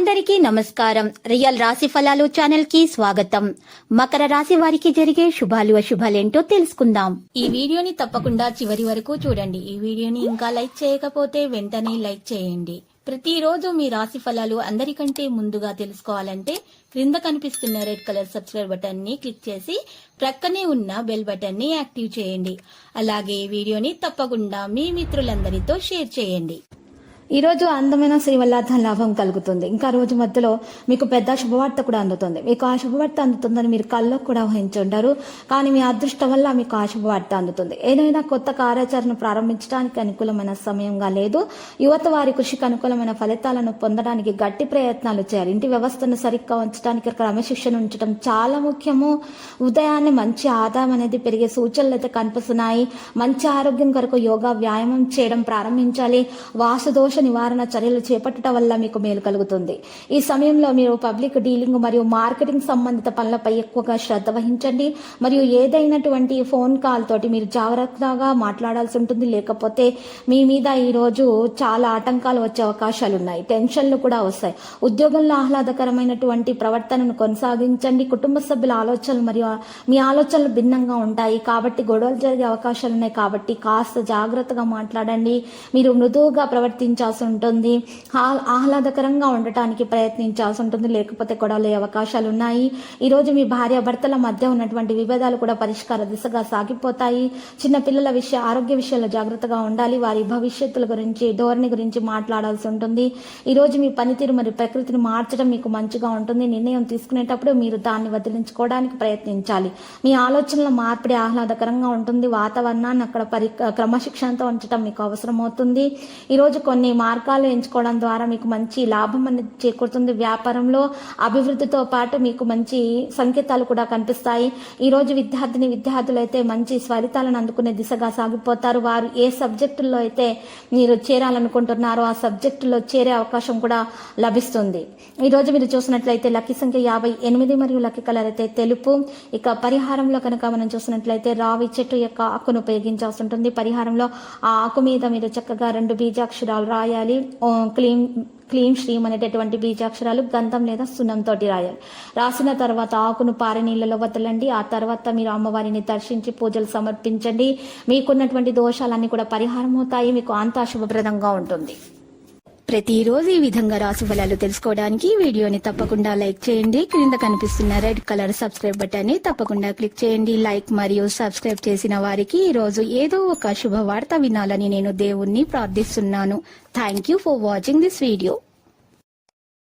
అందరికీ నమస్కారం. రియల్ రాశి ఫలాలు ఛానల్ కి స్వాగతం. మకర రాశి వారికి జరిగే శుభాలు అశుభాలేంటో తెలుసుకుందాం. ఈ వీడియోని తప్పకుండా చివరి వరకు చూడండి. ఈ వీడియోని ఇంకా లైక్ చేయకపోతే వెంటనే లైక్ చేయండి. ప్రతిరోజు మీ రాశి ఫలాలు అందరికంటే ముందుగా తెలుసుకోవాలంటే క్రింద కనిపిస్తున్న రెడ్ కలర్ సబ్స్క్రైబ్ బటన్ ని క్లిక్ చేసి ప్రక్కనే ఉన్న బెల్ బటన్ ని యాక్టివ్ చేయండి. అలాగే ఈ వీడియోని తప్పకుండా మీ మిత్రులందరితో షేర్ చేయండి. ఈ రోజు అందమైన శ్రీవల్లాధ లాభం కలుగుతుంది. ఇంకా రోజు మధ్యలో మీకు పెద్ద శుభవార్త కూడా అందుతుంది. మీకు ఆ శుభవార్త అందుతుందని మీరు కల్లో కూడా ఊహించుంటారు. కానీ మీ అదృష్టం వల్ల మీకు ఆ శుభవార్త అందుతుంది. ఏదైనా కొత్త కార్యాచరణ ప్రారంభించడానికి అనుకూలమైన సమయంగా లేదు. యువత వారి కృషికి అనుకూలమైన ఫలితాలను పొందడానికి గట్టి ప్రయత్నాలు చేయాలి. ఇంటి వ్యవస్థను సరిగ్గా ఉంచడానికి క్రమశిక్షణ ఉంచడం చాలా ముఖ్యము. ఉదయాన్నే మంచి ఆదాయం అనేది పెరిగే సూచనలు అయితే కనిపిస్తున్నాయి. మంచి ఆరోగ్యం కొరకు యోగా వ్యాయామం చేయడం ప్రారంభించాలి. వాసుదోష నివారణ చర్యలు చేపట్టడం వల్ల మీకు మేలు కలుగుతుంది. ఈ సమయంలో మీరు పబ్లిక్ డీలింగ్ మరియు మార్కెటింగ్ సంబంధిత పనులపై ఎక్కువగా శ్రద్ధ వహించండి. మరియు ఏదైనటువంటి ఫోన్ కాల్ తోటి మీరు జాగ్రత్తగా మాట్లాడాల్సి ఉంటుంది. లేకపోతే మీ మీద ఈ రోజు చాలా ఆటంకాలు వచ్చే అవకాశాలు ఉన్నాయి. టెన్షన్లు కూడా వస్తాయి. ఉద్యోగంలో ఆహ్లాదకరమైనటువంటి ప్రవర్తనను కొనసాగించండి. కుటుంబ సభ్యుల ఆలోచనలు మరియు మీ ఆలోచనలు భిన్నంగా ఉంటాయి కాబట్టి గొడవలు జరిగే అవకాశాలు ఉన్నాయి. కాబట్టి కాస్త జాగ్రత్తగా మాట్లాడండి. మీరు మృదువుగా ప్రవర్తించాల్సి ఉంటుంది. ఆహ్లాదకరంగా ఉండటానికి ప్రయత్నించాల్సి ఉంటుంది. లేకపోతే గొడవలే అవకాశాలు ఉన్నాయి. ఈ రోజు మీ భార్య భర్తల మధ్య ఉన్నటువంటి విభేదాలు కూడా పరిష్కార దిశగా సాగిపోతాయి. చిన్న పిల్లల ఆరోగ్య విషయాల్లో జాగ్రత్తగా ఉండాలి. వారి భవిష్యత్తుల గురించి ధోరణి గురించి మాట్లాడాల్సి ఉంటుంది. ఈ రోజు మీ పనితీరు మరియు ప్రకృతిని మార్చడం మీకు మంచిగా ఉంటుంది. నిర్ణయం తీసుకునేటప్పుడు మీరు దాన్ని వదిలించుకోవడానికి ప్రయత్నించాలి. మీ ఆలోచనల మార్పిడి ఆహ్లాదకరంగా ఉంటుంది. వాతావరణాన్ని అక్కడ క్రమశిక్షణతో ఉంచడం మీకు అవసరం అవుతుంది. ఈ రోజు కొన్ని మార్గాలు ఎంచుకోవడం ద్వారా మీకు మంచి లాభం అనేది చేకూరుతుంది. వ్యాపారంలో అభివృద్ధితో పాటు మీకు మంచి సంకేతాలు కూడా కనిపిస్తాయి. ఈ రోజు విద్యార్థులు అయితే మంచి ఫలితాలను అందుకునే దిశగా సాగిపోతారు. వారు ఏ సబ్జెక్టుల్లో అయితే మీరు చేరాలనుకుంటున్నారో ఆ సబ్జెక్టులో చేరే అవకాశం కూడా లభిస్తుంది. ఈ రోజు మీరు చూసినట్లయితే లక్కీ సంఖ్య 58 మరియు లక్కీ కలర్ అయితే తెలుపు. ఇక పరిహారంలో కనుక మనం చూసినట్లయితే రావి చెట్టు యొక్క ఆకును ఉపయోగించాల్సి ఉంటుంది. పరిహారంలో ఆ ఆకు మీద మీరు చక్కగా 2 బీజాక్షరాలు రాయాలి. క్లీం శ్రీం అనేటటువంటి బీజాక్షరాలు గంధం లేదా సున్నంతో రాయాలి. రాసిన తర్వాత ఆకును పారే నీళ్ళలో వదలండి. ఆ తర్వాత మీరు అమ్మవారిని దర్శించి పూజలు సమర్పించండి. మీకున్నటువంటి దోషాలన్నీ కూడా పరిహారం అవుతాయి. మీకు అంతా శుభప్రదంగా ఉంటుంది. ప్రతిరోజు ఈ విధంగా రాశి ఫలాలు తెలుసుకోవడానికి వీడియోని తప్పకుండా లైక్ చేయండి. క్రింద కనిపిస్తున్న రెడ్ కలర్ సబ్స్క్రైబ్ బటన్ ని తప్పకుండా క్లిక్ చేయండి. లైక్ మరియు సబ్స్క్రైబ్ చేసిన వారికి ఈ రోజు ఏదో ఒక శుభవార్త వినాలని నేను దేవుణ్ణి ప్రార్థిస్తున్నాను. Thank you for watching this video.